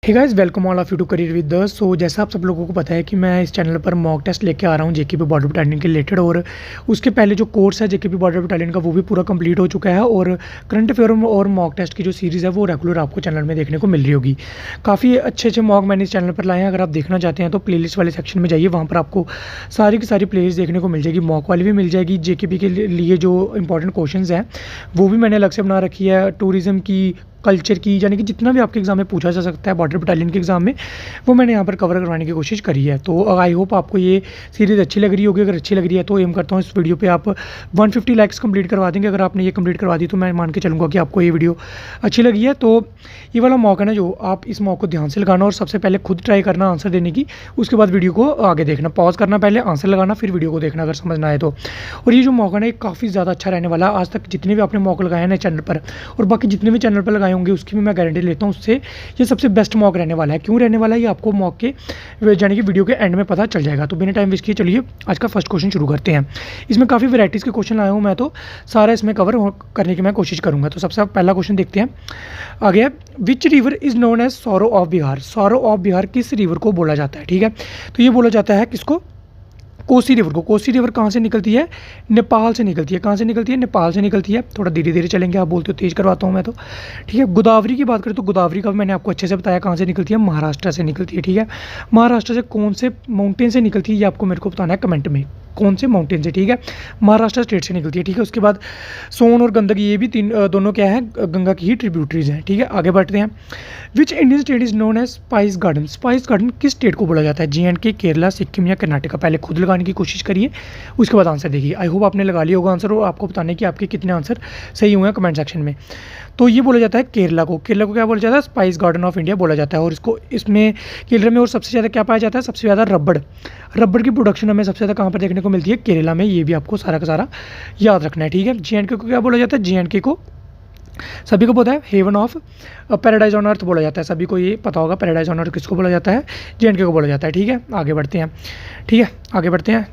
Hey guys, welcome all of you to career with the. So जैसा आप सब लोगों को पता है कि मैं इस चैनल पर मॉक टेस्ट लेके आ रहा हूँ जेकेपी बॉर्डर बटालियन के रिलेटेड। और उसके पहले जो कोर्स है जेकेपी बॉर्डर बटालियन का वो भी पूरा कंप्लीट हो चुका है। और करंट अफेयर और मॉक टेस्ट की जो सीरीज़ है वो रेगुलर आपको चैनल में देखने को मिल रही होगी। काफ़ी अच्छे अच्छे मॉक मैंने इस चैनल पर लाए हैं। अगर आप देखना चाहते हैं तो प्लेलिस्ट वाले सेक्शन में जाइए, वहाँ पर आपको सारी की सारी प्लेलिस्ट देखने को मिल जाएगी। मॉक वाली भी मिल जाएगी, जेकेपी के लिए जो इंपॉर्टेंट क्वेश्चन हैं वो भी मैंने अलग से बना रखी है। टूरिज़्म की, कल्चर की, यानी कि जितना भी आपके एग्जाम में पूछा जा सकता है बॉर्डर बटालियन के एग्जाम में, वो मैंने यहाँ पर कवर करवाने की कोशिश करी है। तो आई होप आपको ये सीरीज़ अच्छी लग रही होगी। अगर अच्छी लग रही है तो एम करता हूँ इस वीडियो पे आप 150 लाइक्स कंप्लीट करवा देंगे। अगर आपने ये कंप्लीट करवा दी तो मैं मान के चलूँगा कि आपको ये वीडियो अच्छी लगी है। तो ये वाला मौका है ना, जो आप इस मौके को ध्यान से लगाना और सबसे पहले खुद ट्राई करना आंसर देने की। उसके बाद वीडियो को आगे देखना, पॉज करना, पहले आंसर लगाना, फिर वीडियो को देखना अगर समझ ना आए तो। और ये जो मौका है काफ़ी ज़्यादा अच्छा रहने वाला है। आज तक जितने भी आपने मौके लगाए हैं ना चैनल पर, और बाकी जितने भी चैनल पर लगाए होंगे उसकी भी मैं गारंटी लेता हूँ, उससे ये सबसे बेस्ट मॉक रहने वाला है। क्यों रहने वाला है ये आपको मॉक के यानी कि वीडियो के एंड में पता चल जाएगा। तो बिना टाइम वेस्ट किए चलिए आज का फर्स्ट क्वेश्चन शुरू करते हैं। इसमें काफ़ी वैराइटीज़ के क्वेश्चन लाया हूँ मैं, तो सारा इसमें कवर करने की मैं कोशिश करूँगा। तो सबसे पहला क्वेश्चन देखते हैं। आगे, which river is known as sorrow of Bihar. Sorrow of Bihar किस रिवर को बोला जाता है? ठीक है, तो ये बोला जाता है किसको? कोसी रिवर को। कोसी रिवर कहाँ से निकलती है? नेपाल से निकलती है। कहाँ से निकलती है? नेपाल से निकलती है। थोड़ा धीरे धीरे चलेंगे, आप बोलते हो तेज़ करवाता हूँ मैं तो। ठीक है, गोदावरी की बात करें तो गोदावरी का भी मैंने आपको अच्छे से बताया कहाँ से निकलती है, महाराष्ट्र से निकलती है। ठीक है, महाराष्ट्र से कौन से माउंटेन से निकलती है ये आपको मेरे को बताना है कमेंट में, कौन से माउंटेन से। ठीक है, महाराष्ट्र स्टेट से निकलती है। ठीक है, उसके बाद सोन और गंदक, ये भी दोनों क्या है, गंगा की ही ट्रिब्यूटरीज हैं। ठीक है, आगे बढ़ते हैं। Which Indian state is known as spice garden. Spice garden किस स्टेट को बोला जाता है? JNK, केरला, सिक्किम या कर्नाटका? पहले खुद लगाने की कोशिश करिए, उसके बाद आंसर देखिए। आई होप आपने लगा लिया होगा आंसर, और आपको बताने कि आपके कितने आंसर सही हुए हैं कमेंट सेक्शन में। तो ये बोला जाता है केरला को। केरला को क्या बोला जाता है? स्पाइस गार्डन ऑफ इंडिया बोला जाता है। और इसमें केरला में और सबसे ज़्यादा क्या पाया जाता है? सबसे ज़्यादा रबड़ की प्रोडक्शन हमें सबसे ज़्यादा कहाँ पर देखने को मिलती है? केरला में। ये भी आपको सारा का सारा याद रखना है। ठीक है, JNK को क्या बोला जाता है? JNK को सभी को पता है heaven of paradise on earth बोला जाता है। सभी को ये पता होगा पैराडाइज ऑन अर्थ किसको बोला जाता है? JNK को बोला जाता है। ठीक है, आगे बढ़ते हैं। ठीक है, आगे बढ़ते हैं।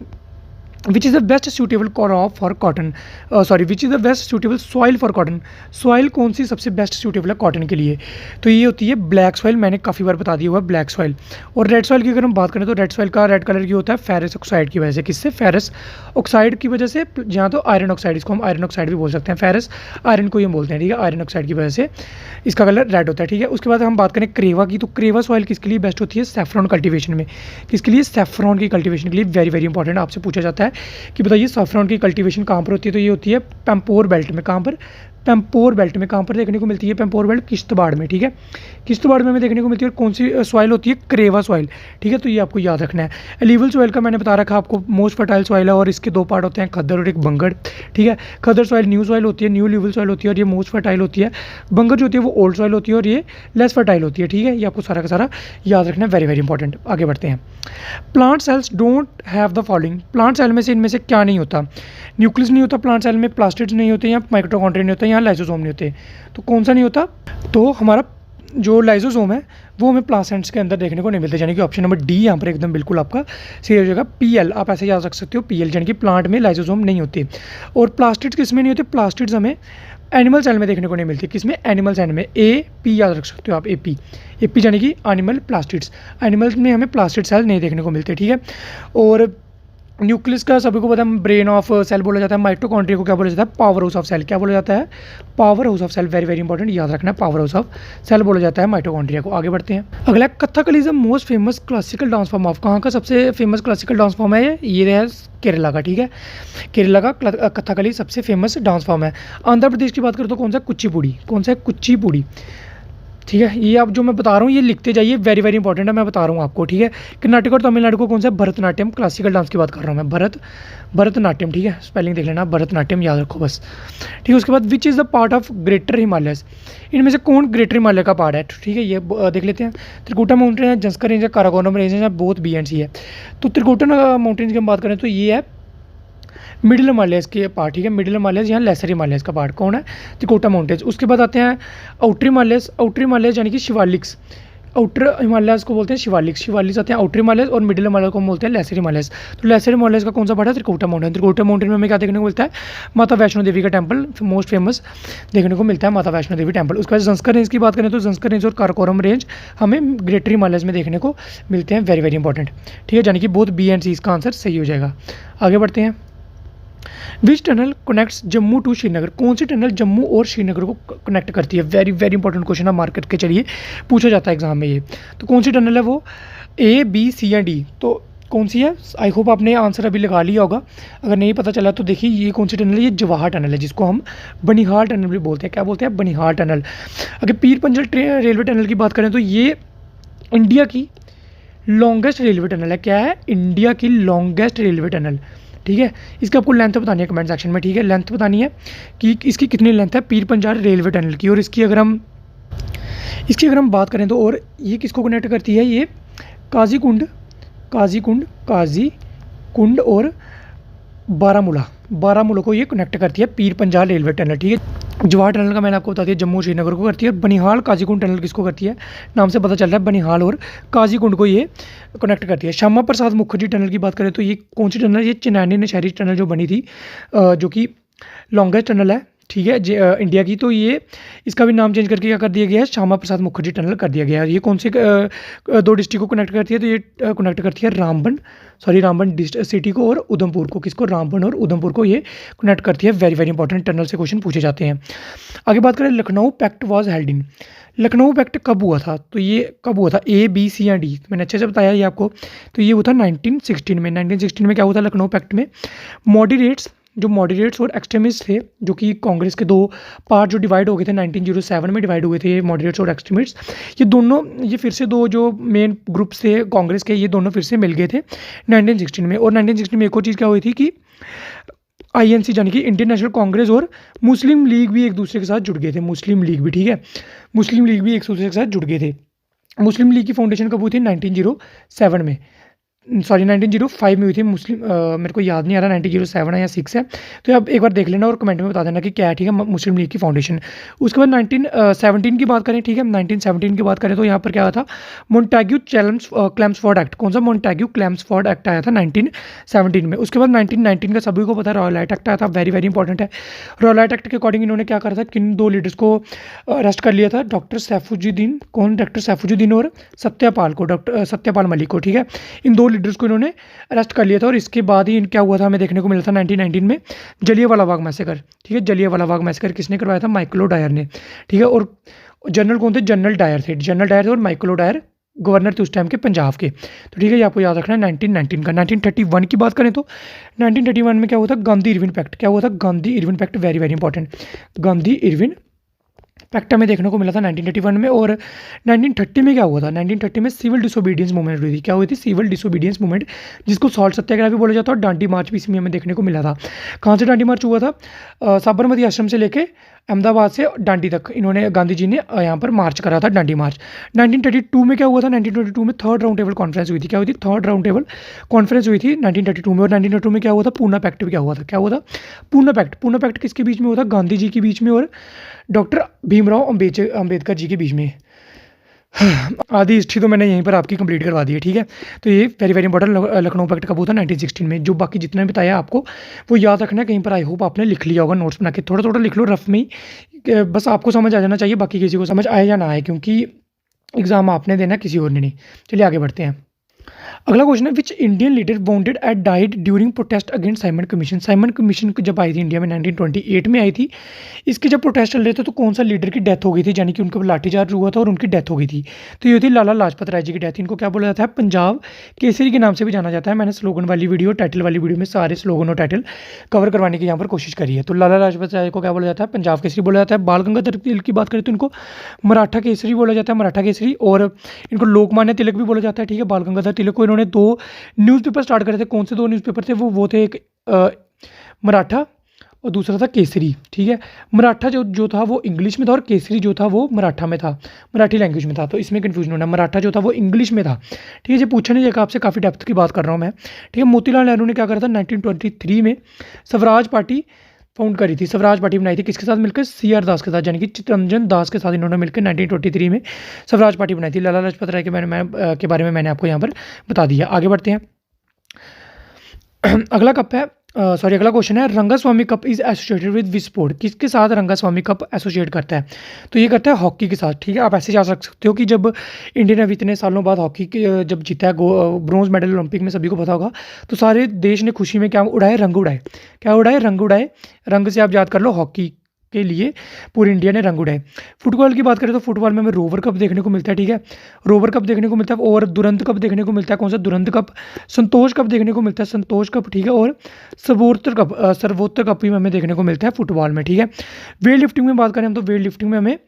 Which is the best suitable crop for cotton, which is the best suitable soil for cotton. Soil कौन सी सबसे बेस्ट सूटेबल है कॉटन के लिए? तो ये होती है ब्लैक सॉइल। मैंने काफ़ी बार बता दिया हुआ ब्लैक सॉइल। और रेड सॉइल की अगर हम बात करें तो रेड सॉइल का रेड कलर की होता है फेरस ऑक्साइड की वजह से। किससे? फेरस ऑक्साइड की वजह से, जहाँ तो आयरन ऑक्साइड, इसको हम आयरन ऑक्साइड भी बोल सकते हैं। फेरस आयरन को ही हम बोलते हैं। ठीक है, आयरन ऑक्साइड की वजह से इसका कलर रेड होता है। ठीक है, उसके बाद हम बात करें क्रेवा की, तो क्रेवा सॉइल किसके लिए बेस्ट होती है? सैफ्रॉन कल्टीवेशन में। किसके लिए? सैफ्रॉन की कल्टीवेशन के लिए। वेरी वेरी इंपॉर्टेंट, आपसे पूछा जाता है कि बताइए सैफ्रॉन की कल्टीवेशन कहाँ पर होती है? तो ये होती है पैम्पोर बेल्ट में। कहाँ पर? पैम्पोर बेल्ट में। कहाँ पर देखने को मिलती है पैम्पोर बेल्ट? किश्तवाड़ में। ठीक है, किश्तवाड़ में हमें देखने को मिलती है। और कौन सी सॉइल होती है? क्रेवा सॉइल। ठीक है, तो ये आपको याद रखना है। एलिवल सॉइल का मैंने बता रखा आपको, मोस्ट फर्टाइल सॉइल है, और इसके दो पार्ट होते हैं, खद्दर और एक बंगड़। ठीक है, खद्दर सॉइल न्यू सॉइल होती है, न्यू लिवल सॉइल होती है, और ये मोस्ट फर्टाइल होती है। बंगड़ जो होती है वो ओल्ड सॉइल होती है, और ये लेस फर्टाइल होती है। ठीक है, ये आपको सारा का सारा याद रखना है, वेरी वेरी इंपॉर्टेंट। आगे बढ़ते हैं। Plant cells don't have the following. Plant cell में से इनमें से क्या नहीं होता? न्यूक्लियस नहीं होता प्लांट सेल में, प्लास्टिड्स नहीं होते, या माइटोकॉन्ड्रिया नहीं होता, या लाइसोसोम नहीं होते। तो कौन सा नहीं होता? तो हमारा जो लाइसोसोम है वो हमें प्लासेंट्स के अंदर देखने को नहीं मिलता, यानी कि ऑप्शन नंबर डी यहाँ पर एकदम बिल्कुल आपका सही हो जाएगा। PL आप ऐसे याद रख सकते हो, PL, यानी कि प्लांट में लाइसोसोम नहीं होते। और प्लास्टिड्स किस में नहीं होते? प्लास्टिड्स हमें एनिमल सेल में देखने को नहीं मिलती। किसमें? एनिमल सेल में। AP याद रख सकते हो आप, AP यानी कि एनिमल प्लास्टिड्स। एनिमल्स में हमें प्लास्टिड सेल नहीं देखने को मिलते। ठीक है, और न्यूक्लियस का सभी को पता है ब्रेन ऑफ सेल बोला जाता है। माइटोकॉन्ड्रिया को क्या बोला जाता है? Power house of cell. क्या बोला जाता है? Power house of cell. Very very important, याद रखना है, पावर हाउस ऑफ सेल बोला जाता है माइटोकॉन्ड्रिया को। आगे बढ़ते हैं। अगला, Kathakali is the most famous classical dance form of. कहाँ का सबसे फेमस क्लासिकल डांस फॉर्म है ये है केरला का। ठीक है, केरला का कथकली सबसे फेमस डांस फॉर्म है। आंध्र प्रदेश की बात करें तो कौन सा? कुचिपुड़ी। कौन सा है? कुचिपुड़ी। ठीक है, ये आप जो मैं बता रहा हूँ ये लिखते जाइए, वेरी वेरी इंपॉर्टेंट है, मैं बता रहा हूँ आपको। ठीक है, कर्नाटक और तमिलनाडु को कौन सा? भरतनाट्यम। क्लासिकल डांस की बात कर रहा हूँ मैं, भरतनाट्यम। ठीक है, स्पेलिंग देख लेना, भरतनाट्यम याद रखो बस। ठीक है, उसके बाद which is the part of greater Himalayas. इनमें से कौन ग्रेटर हिमालय का पार्ट है? ठीक है, ये देख लेते हैं। त्रिकुटा माउंटेन है, जंस्कर रेंज है, काराकोरम रेंज है, बोथ B and C है। तो त्रिकुटा माउंटेन की हम बात करें तो ये है मिडिल हिमालयस के पार्ट। ठीक है, मिडिल हिमालयस, यहाँ लेसर हिमालयस का पार्ट कौन है? त्रिकुटा माउंटेन्स। उसके बाद आते हैं आउटर हिमालयस। आउटर हिमालयस यानी कि शिवालिक्स। आउटर हिमालयस को बोलते हैं शिवालिक, शिवालिक आते हैं आउटर हिमालयस, और मिडिल हिमालय को हम बोलते हैं लेसर हिमालयस। तो लेसर हिमालयस का कौन सा पार्ट है? त्रिकुटा माउंटेन। त्रिकुटा माउंटेन में हमें क्या देखने को मिलता है? माता वैष्णो देवी का टेम्पल मोस्ट फेमस देखने को मिलता है, माता वैष्णो देवी टेम्पल। उसके बाद जंस्कर रेंज की बात करें तो जंस्कर रेंज और काराकोरम रेंज हमें ग्रेटर हिमालयस में देखने को मिलते हैं। वेरी वेरी इंपॉर्टेंट, ठीक है, यानी कि बोथ बी एंड सी इसका आंसर सही हो जाएगा। आगे बढ़ते हैं। Which tunnel connects Jammu to Srinagar? कौन सी टनल जम्मू और श्रीनगर को कनेक्ट करती है? वेरी वेरी इंपॉर्टेंट क्वेश्चन है, मार्क करके चलिए, पूछा जाता है एग्जाम में ये। तो कौन सी टनल है वो? ए, बी, सी या डी? तो कौन सी है? आई होप आपने आंसर अभी लगा लिया होगा, अगर नहीं पता चला तो देखिए ये कौन सी टनल है। ये जवाहर टनल है, जिसको हम बनिहाल टनल भी बोलते हैं। क्या बोलते हैं? बनिहाल टनल। अगर पीर पंजल रेलवे टनल की बात करें तो ये इंडिया की लॉन्गेस्ट रेलवे टनल है। क्या है? इंडिया की लॉन्गेस्ट रेलवे टनल, ठीक है। इसकी आपको लेंथ बतानी है कमेंट सेक्शन में, ठीक है, लेंथ बतानी है कि इसकी कितनी लेंथ है पीर पंजाल रेलवे टनल की। और इसकी अगर हम बात करें तो, और ये किसको कनेक्ट करती है? ये काजीकुंड और बारामूला को ये कनेक्ट करती है पीर पंजाल रेलवे टनल, ठीक है। जवाहर टनल का मैंने आपको बता दिया जम्मू श्रीनगर को करती है। बनिहाल काजीकुंड टनल किसको करती है? नाम से पता चल रहा है बनिहाल और काजीकुंड को ये कनेक्ट करती है। श्यामा प्रसाद मुखर्जी टनल की बात करें तो ये कौन सी टनल है? ये चिन्नानी नौशहरी टनल जो बनी थी, जो कि लॉन्गेस्ट टनल है, ठीक है, इंडिया की। तो ये इसका भी नाम चेंज करके क्या कर दिया गया है? श्यामा प्रसाद मुखर्जी टनल कर दिया गया है। ये कौन से दो डिस्ट्रिक्ट को कनेक्ट करती है? तो ये कनेक्ट करती है रामबन सिटी को और उधमपुर को। किसको? रामबन और उधमपुर को ये कनेक्ट करती है। वेरी वेरी इंपॉर्टेंट, टनल से क्वेश्चन पूछे जाते हैं। आगे बात करें, Lucknow pact was held in. Lucknow pact कब हुआ था? तो ये कब हुआ था? ए, बी, सी या डी? मैंने अच्छे से बताया ये आपको। तो ये हुआ था 1916 में। 1916 में क्या हुआ था लखनऊ पैक्ट में? मॉडरेट्स और एक्सट्रीमिस्ट थे, जो कि कांग्रेस के दो पार्ट जो डिवाइड हो गए थे 1907 में डिवाइड हुए थे, मॉडरेट्स और एक्सट्रीमिस्ट। ये फिर से दो जो मेन ग्रुप्स थे कांग्रेस के, ये दोनों फिर से मिल गए थे 1916 में। और 1916 में एक और चीज़ क्या हुई थी कि INC यानी कि इंडियन नेशनल कांग्रेस और मुस्लिम लीग भी एक दूसरे के साथ जुड़ गए थे। मुस्लिम लीग भी, ठीक है, मुस्लिम लीग भी एक दूसरे के साथ जुड़ गए थे। मुस्लिम लीग की फाउंडेशन कब हुई थी? 1905 में हुई थी। मेरे को याद नहीं आ रहा 1907 है या 6 है, तो आप एक बार देख लेना और कमेंट में बता देना कि क्या है, ठीक है, मुस्लिम लीग की फाउंडेशन। उसके बाद 1917 की बात करें, ठीक है, 1917 की बात करें तो यहाँ पर क्या था? मोन्टैग्यू क्लेम्सफोर्ड एक्ट। कौन सा? मोन्टैग्यू क्लेम्सफोर्ड एक्ट आया था 1917 में। उसके बाद 1919 का सभी को पता है रॉयल एक्ट आया था। वेरी वेरी इंपॉर्टेंट है। रॉयल एक्ट के अकॉर्डिंग इन्होंने क्या करा था? किन दो लीडर्स को अरेस्ट कर लिया था? डॉक्टर सैफुद्दीन और डॉक्टर सत्यपाल मलिक को, ठीक है। इन दो लीडर्स को इन्होंने अरेस्ट कर लिया था। और इसके बाद ही क्या हुआ था हमें देखने को मिला था 1919 में जलियांवाला बाग मैसेकर, ठीक है। जलियांवाला बाग मैसेकर किसने करवाया था? माइकल डायर ने, ठीक है। और जनरल कौन थे? जनरल डायर थे और माइकल डायर गवर्नर थे उस टाइम के पंजाब के। तो ठीक है, ये आपको याद रखना है 1919 का। 1931 की बात करें तो 1931 में क्या हुआ था? Gandhi Irwin pact. क्या हुआ था? Gandhi Irwin pact, very very important. Gandhi Irwin pact हमें देखने को मिला था 1931 में। और 1930 में क्या हुआ था? 1930 में सिविल डिसोबीडियंस मूवमेंट हुई थी। क्या हुई थी? सिविल डिसोबीडियंस मूवमेंट, जिसको सॉल्ट सत्याग्रह भी बोला जाता है। और डांडी मार्च भी इसमें हमें देखने को मिला था। कहाँ से डांडी मार्च हुआ था? साबरमती आश्रम से लेके अहमदाबाद से डांडी तक इन्होंने, गांधी जी ने यहाँ पर मार्च करा था, डांडी मार्च। 1932 में क्या हुआ था? 1922 में थर्ड राउंड टेबल कॉन्फ्रेंस हुई थी। क्या हुई थी? थर्ड राउंड टेबल कॉन्फ्रेंस हुई थी 1932 में। और 1932 में क्या हुआ था? पूना पैक्ट भी क्या हुआ था? क्या हुआ था? पूना पैक्ट किसके बीच में हुआ था? गांधी जी के बीच में और डॉक्टर भीमराव अंबेडकर जी के बीच में। आधी हिस्ट्री तो मैंने यहीं पर आपकी कंप्लीट करवा दी है, ठीक है। तो ये very very important, Lucknow pact कब हुआ था? 1916 में। जो बाकी जितना भी बताया आपको वो याद रखना है, कहीं पर आई होप आपने लिख लिया होगा, नोट्स बना के थोड़ा थोड़ा लिख लो रफ में ही, बस आपको समझ आ जाना चाहिए, बाकी किसी को समझ आए या ना आए, क्योंकि एग्जाम आपने देना, किसी और ने नहीं। चलिए आगे बढ़ते हैं। अगला क्वेश्चन है, which Indian leader wanted at died during protest against Simon Commission. Simon Commission जब आई थी इंडिया में 1928 में आई थी। इसके जब प्रोटेस्ट चल रहे थे तो कौन सा लीडर की डेथ हो गई थी, यानी कि उनके लाठीचार्ज हुआ था और उनकी डेथ हो गई थी। तो ये थी लाला लाजपत राय जी की डेथ। इनको क्या बोला जाता है? पंजाब केसरी के नाम से भी जाना जाता है। मैंने स्लोगन वाली वीडियो, टाइटल वाली वीडियो में सारे स्लोगन और टाइटल कवर करवाने की यहाँ पर कोशिश करी है। तो लाला लाजपत राय को क्या बोला जाता है? पंजाब केसरी बोला जाता है। बाल गंगाधर तिलक की बात करें तो इनको मराठा केसरी बोला जाता है, मराठा केसरी। और इनको लोकमान्य तिलक भी बोला जाता है, ठीक है। बाल गंगाधर तिलक को इन्होंने दो न्यूज़पेपर स्टार्ट करे थे। कौन से दो न्यूज़पेपर थे? वो थे एक मराठा और दूसरा था केसरी, ठीक है। मराठा जो था वो इंग्लिश में था और केसरी जो था वो मराठा में था, मराठी लैंग्वेज में था। तो इसमें कन्फ्यूजन होना, मराठा जो था वो इंग्लिश में था, ठीक है। ये पूछा नहीं जाएगा आपसे, काफ़ी डेप्थ की बात कर रहा हूँ मैं, ठीक है। मोतीलाल नेहरू ने क्या करा था? 1923 में स्वराज पार्टी फाउंड करी थी, स्वराज पार्टी बनाई थी किसके साथ मिलकर, CR दास के साथ, यानी कि चित्तरंजन दास के साथ इन्होंने मिलकर 1923 में स्वराज पार्टी बनाई थी। लाला लाजपत राय के बारे में मैंने आपको यहाँ पर बता दिया। आगे बढ़ते हैं। अगला क्वेश्चन है, Rangaswamy cup is associated with which sport, किसके साथ रंगास्वामी कप एसोसिएट करता है, तो ये करता है हॉकी के साथ। ठीक है, आप ऐसे जा सकते हो कि जब इंडिया ने इतने सालों बाद हॉकी जब जीता है ब्रॉन्ज मेडल ओलंपिक में, सभी को पता होगा, तो सारे देश ने खुशी में क्या उड़ाए, रंग उड़ाए। क्या उड़ाए, रंग उड़ाए। रंग से आप याद कर लो, हॉकी के लिए पूरी इंडिया ने रंग उड़ाए। फुटबॉल की बात करें तो फुटबॉल में हमें रोवर कप देखने को मिलता है। ठीक है, रोवर कप देखने को मिलता है, और दुरंत कप देखने को मिलता है। कौन सा, दुरंत कप। संतोष कप देखने को मिलता है, संतोष कप। ठीक है, और सर्वोत्तर कप भी हमें देखने को मिलता है फुटबॉल में। ठीक है, वेट लिफ्टिंग में बात करें हम, तो वेट लिफ्टिंग में हमें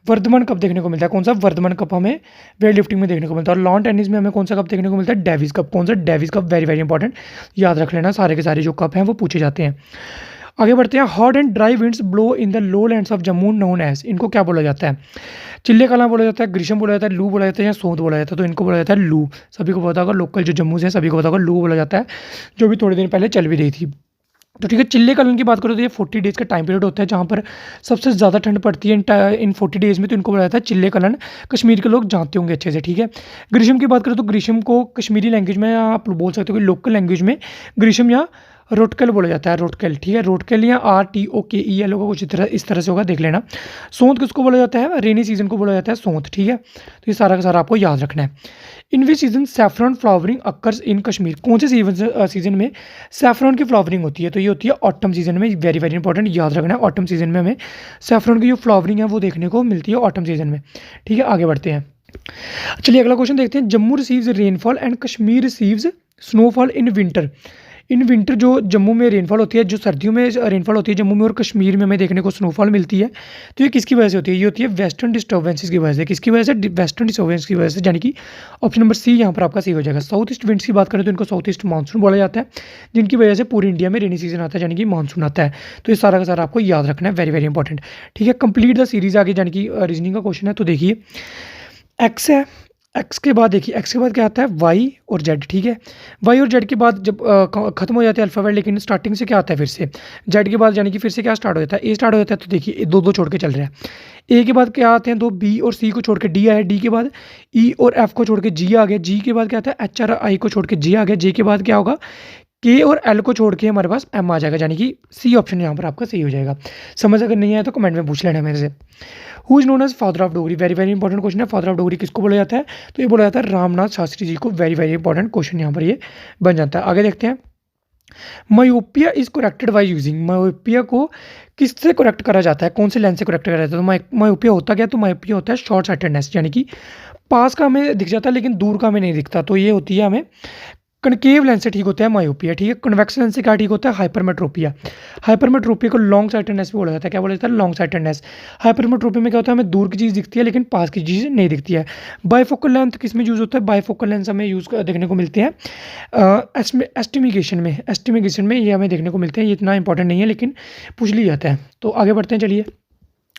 वर्धमान कप देखने को मिलता है। कौन सा, वर्धमान कप हमें वेट लिफ्टिंग में देखने को मिलता है। और लॉन टेनिस में हमें कौन सा कप देखने को मिलता है, डेविस कप। कौन सा, Davis cup. Very very important, याद रख लेना, सारे के सारे जो कप हैं वो पूछे जाते हैं। आगे बढ़ते हैं। Hot and dry winds blow in the lowlands of Jammu known as, इनको क्या बोला जाता है, चिल्ले कला बोला जाता है, ग्रीष्म बोला जाता है, लू बोला जाता है, या सोंध बोला जाता है, तो इनको बोला जाता है लू। सभी को पता होगा, लोकल जो जम्मू से है सभी को पता होगा, लू बोला जाता है, जो भी थोड़े दिन पहले चल भी रही थी। तो ठीक है, चिल्ले कलन की बात करो तो ये 40 डेज़ का टाइम पीरियड होता है जहाँ पर सबसे ज़्यादा ठंड पड़ती है इन 40 डेज़ में, तो इनको बोला जाता है चिल्ले कलन। कश्मीर के लोग जानते होंगे अच्छे से। ठीक है, ग्रीष्म की बात करें तो ग्रीष्म को कश्मीरी लैंग्वेज में आप बोल सकते हो कि लोकल लैंग्वेज में ग्रीष्म या रोटकल बोला जाता है, रोटकल। ठीक है, रोटकल या RTOKEL होगा, कुछ इस तरह से होगा, देख लेना। सोंत किसको बोला जाता है, रेनी सीजन को बोला जाता है सोंत। ठीक है, तो ये सारा का सारा आपको याद रखना है। In which season saffron flowering occurs in Kashmir, कौन से सीजन में सैफरन की फ्लावरिंग होती है, तो ये होती है ऑटम सीजन में। वेरी वेरी इंपॉर्टेंट, याद रखना है, ऑटम सीजन में हमें सैफरन की जो फ्लावरिंग है वो देखने को मिलती है ऑटम सीजन में। ठीक है, आगे बढ़ते हैं। चलिए अगला क्वेश्चन देखते हैं। Jammu receives rainfall and Kashmir receives snowfall in winter. In winter जो जम्मू में रेनफॉल होती है, जो सर्दियों में रेनफॉल होती है जम्मू में, और कश्मीर में हमें देखने को स्नोफॉल मिलती है, तो ये किसकी वजह से होती है, ये होती है वेस्टर्न डिस्टर्बेंसेस की वजह से। किसकी वजह से, वेस्टर्न डिस्टर्बेंस की वजह से, यानी कि ऑप्शन नंबर सी यहाँ पर आपका सही हो जाएगा। साउथ ईस्ट विंड्स की बात करें तो इनको साउथ ईस्ट मानसून बोला जाता है, जिनकी वजह से पूरी इंडिया में रेनी सीजन आता है, यानी कि मानसून आता है। तो ये सारा का सारा आपको याद रखना है, वेरी वेरी इंपॉर्टेंट। ठीक है, कंप्लीट द सीरीज आगे, यानी कि रीजनिंग का क्वेश्चन है। तो देखिए, एक्स है, एक्स के बाद देखिए, एक्स के बाद क्या आता है, वाई और जेड। ठीक है, वाई और जेड के बाद जब खत्म हो जाते हैं अल्फ़ाबेट, लेकिन स्टार्टिंग से क्या आता है, फिर से जेड के बाद, यानी कि फिर से क्या स्टार्ट हो जाता है, ए स्टार्ट हो जाता है। तो देखिए, दो दो छोड़ के चल रहा है। ए के बाद क्या आते हैं, दो, बी और सी को छोड़ के डी आया, डी के बाद ई और एफ को छोड़ के जी आ गया, जी के बाद क्या आता है, एच और आई को छोड़ के जे आ गया, जे के बाद क्या होगा, के और एल को छोड़ के हमारे पास एम आ जाएगा, यानी कि सी ऑप्शन यहाँ पर आपका सही हो जाएगा। समझ अगर नहीं आया तो कमेंट में पूछ लेना मेरे से। Who is known as father of Dogri, very very important question है। फादर ऑफ डोगरी किसको बोला जाता है, तो ये बोला जाता है रामनाथ शास्त्री जी को। वेरी वेरी इंपॉर्टेंट क्वेश्चन यहाँ पर ये बन जाता है। आगे देखते हैं। Myopia is corrected by using, myopia को किससे करेक्ट करा जाता है, कौन से लेंस से करेक्ट करा जाता है, तो मायोपिया होता क्या, तो मायोपिया होता है शॉर्ट साइटेडनेस, यानी कि पास का हमें दिख जाता है लेकिन दूर का हमें नहीं दिखता, तो ये होती है हमें कनकेव लेंस से ठीक होता है मायोपिया। ठीक है, कन्वेक्स लेंस से क्या ठीक होता है, हाइपरमेट्रोपिया। हाइपरमेट्रोपिया को लॉन्ग साइटेडनेस भी बोला जाता है। क्या बोला जाता है, लॉन्ग साइटेडनेस। हाइपरमेट्रोपिया में क्या होता है, हमें दूर की चीज़ दिखती है लेकिन पास की चीज़ नहीं दिखती है। बाइफोकल लेंथ किस में यूज़ होता है, बाइफोकल लेंस हमें यूज़ देखने को मिलते हैं एस्टिमिगेशन में ये हमें देखने को मिलते हैं। ये इतना इंपॉर्टेंट नहीं है लेकिन पूछ लिया जाता है। तो आगे बढ़ते हैं, चलिए।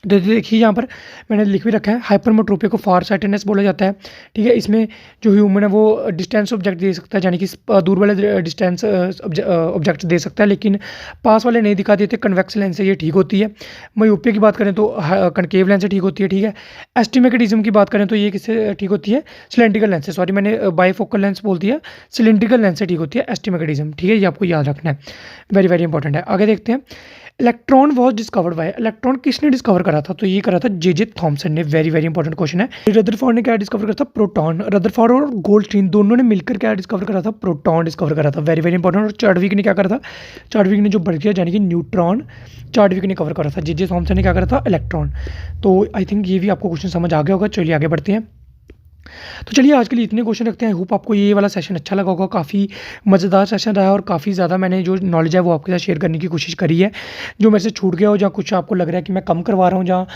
तो देखिए यहाँ पर मैंने लिख भी रखा है, हाइपरमेट्रोपिया को फार साइटेडनेस बोला जाता है। ठीक है, इसमें जो ह्यूमन है वो डिस्टेंस ऑब्जेक्ट दे सकता है, यानी कि दूर वाले डिस्टेंस ऑब्जेक्ट दे सकता है लेकिन पास वाले नहीं दिखा देते। कन्वेक्स लेंस से ये ठीक होती है। मायोपिया की बात करें तो कनकेव लेंस से ठीक होती है। ठीक है, एस्टिमेटिज्म की बात करें तो ये किससे ठीक होती है, सिलेंड्रिकल लेंस से। सॉरी, मैंने बाइफोकल लेंस बोल दिया, सिलेंड्रिकल लेंस से ठीक होती है एस्टिमेटिज्म। ठीक है, ये आपको याद रखना है, वेरी वेरी इंपॉर्टेंट है। आगे देखते हैं। Electron was discovered by, electron किसने डिस्कवर करा था, तो ये करा था जे थॉमसन ने। वेरी वेरी इंपॉर्टेंट क्वेश्चन है। रदरफोर्ड ने क्या डिस्कवर करा था, प्रोटॉन। रदरफोर्ड और गोल्डस्टीन दोनों ने मिलकर क्या डिस्कवर करा था, प्रोटॉन डिस्कवर करा था। Very very important. और चार्डविक ने क्या करा था, चार्डविक ने जो बढ़ गया यानी कि न्यूट्रॉन, चार्डविक ने कवर करा था। जे थॉमसन ने क्या करा था, इलेक्ट्रॉन। तो आई थिंक ये भी आपको क्वेश्चन समझ आ गया होगा। चलिए आगे बढ़ते हैं। तो चलिए आज के लिए इतने क्वेश्चन रखते हैं। होप आपको ये वाला सेशन अच्छा लगा होगा, काफ़ी मज़ेदार सेशन रहा है और काफ़ी ज़्यादा मैंने जो नॉलेज है वो आपके साथ शेयर करने की कोशिश करी है। जो मेरे से छूट गया हो, जहाँ कुछ आपको लग रहा है कि मैं कम करवा रहा हूँ, जहाँ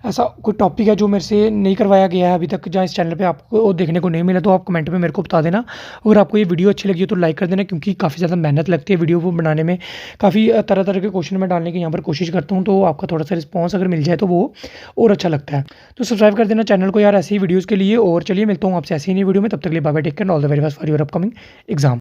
ऐसा कोई टॉपिक है जो मेरे से नहीं करवाया गया है अभी तक, जहाँ इस चैनल पर आपको देखने को नहीं मिला, तो आप कमेंट में मेरे को बता देना। अगर आपको ये वीडियो अच्छी लगी हो तो लाइक कर देना, क्योंकि काफ़ी ज़्यादा मेहनत लगती है वीडियो को बनाने में। काफ़ी तरह तरह के क्वेश्चन मैं डालने की यहाँ पर कोशिश करता हूँ, तो आपका थोड़ा सा रिस्पॉन्स अगर मिल जाए तो वो और अच्छा लगता है। तो सब्सक्राइब कर देना चैनल को यार, ऐसी ही वीडियोज़ के लिए। और चलिए मिलता हूँ आपसे ऐसी ही वीडियो में, तब तक के लिए bye bye, take care, all the very best for your upcoming exam.